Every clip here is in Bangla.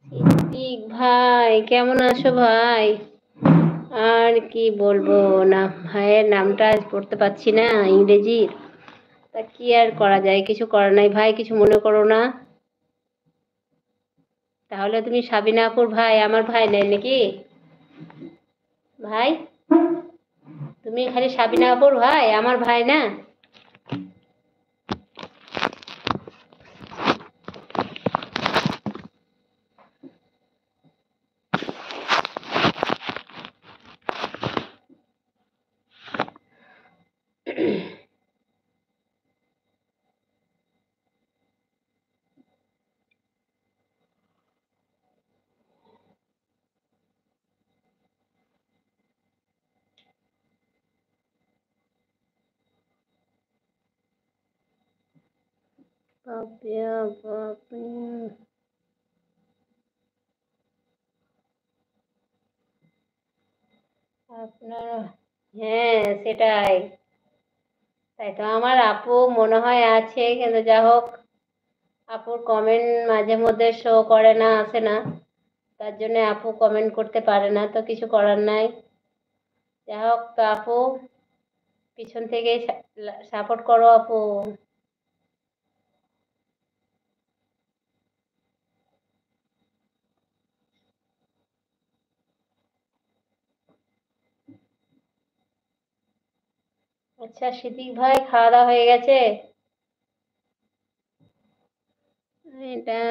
সিদ্দিক ভাই, কেমন আছো ভাই? আর কি বলবো, না ভাইয়ের নামটা আজ পড়তে পারছি না ইংরেজির। তা কি আর করা যায়, কিছু করার নাই ভাই, কিছু মনে করো না। তাহলে তুমি সাবিনা আপুর ভাই, আমার ভাই নাই নাকি ভাই? তুমি খালি সাবিনা আপুর ভাই, আমার ভাই না? পাপিয়া পাপিয়া। আপনার, হ্যাঁ সেটাই। তাই তো, আমার আপু মনে হয় আছে, কিন্তু যা হোক, আপুর কমেন্ট মাঝে মধ্যে শো করে না, আসে না। তার জন্য আপু কমেন্ট করতে পারে না, তো কিছু করার নাই। যা হোক, তো আপু পিছন থেকে সাপোর্ট করো আপু। আচ্ছা সিদ্দিক ভাই, খাওয়া দাওয়া হয়ে গেছে? এটা,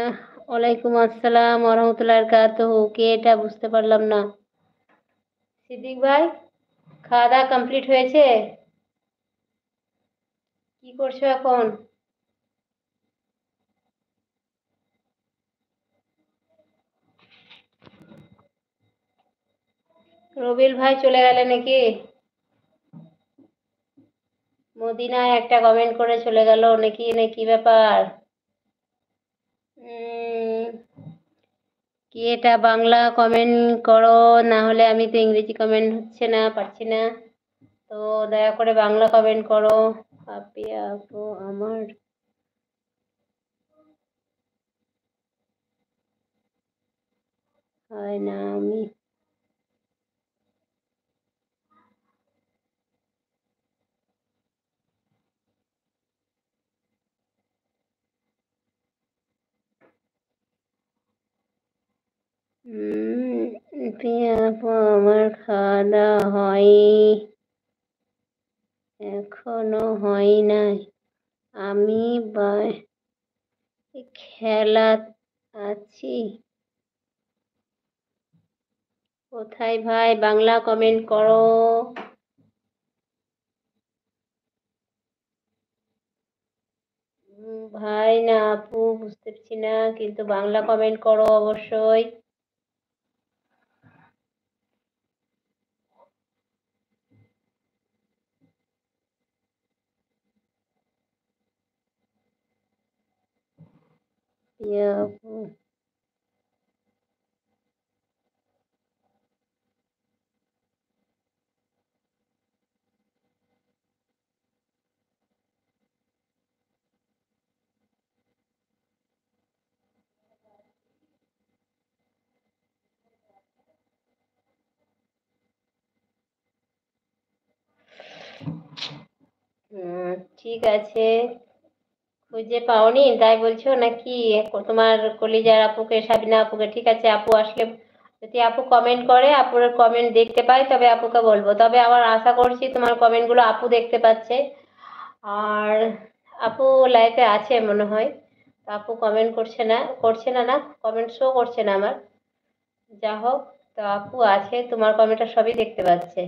ওয়ালাইকুম আসসালাম ওরহমতুল্লাহ কাতুহু, কে এটা বুঝতে পারলাম না। সিদ্দিক ভাই, খাওয়া দাওয়া কমপ্লিট হয়েছে? কি করছো এখন? রবিল ভাই চলে গেলে নাকি? মদিনায় একটা কমেন্ট করে চলে গেল নাকি, নাকি ব্যাপার? উম, কি এটা বাংলা কমেন্ট করো, না হলে আমি তো ইংরেজি কমেন্ট হচ্ছে না, পারছি না। তো দয়া করে বাংলা কমেন্ট করো। পাপিয়া আপু আমার, হয় না আমি। পিয়া আপু আমার খাওয়া দাওয়া হয়, এখনো হয় নাই। আমি খেলা আছি। কোথায় ভাই, বাংলা কমেন্ট করো। ভাই না আপু বুঝতে পারছি না, কিন্তু বাংলা কমেন্ট করো অবশ্যই। পিয়া আপু, ঠিক আছে। খুঁজে পাওনি তাই বলছো নাকি? তোমার কলিজার আপুকে, সাবিনা আপুকে, ঠিক আছে আপু আসলে, যদি আপু কমেন্ট করে, আপুর কমেন্ট দেখতে পাই, তবে আপুকে বলবো। তবে আমার আশা করছি তোমার কমেন্টগুলো আপু দেখতে পাচ্ছে। আর আপু লাইফে আছে মনে হয়, তো আপু কমেন্ট করছে না, করছে না, না কমেন্ট শো করছে না আমার। যা হোক, তো আপু আছে, তোমার কমেন্টটা সবই দেখতে পাচ্ছে।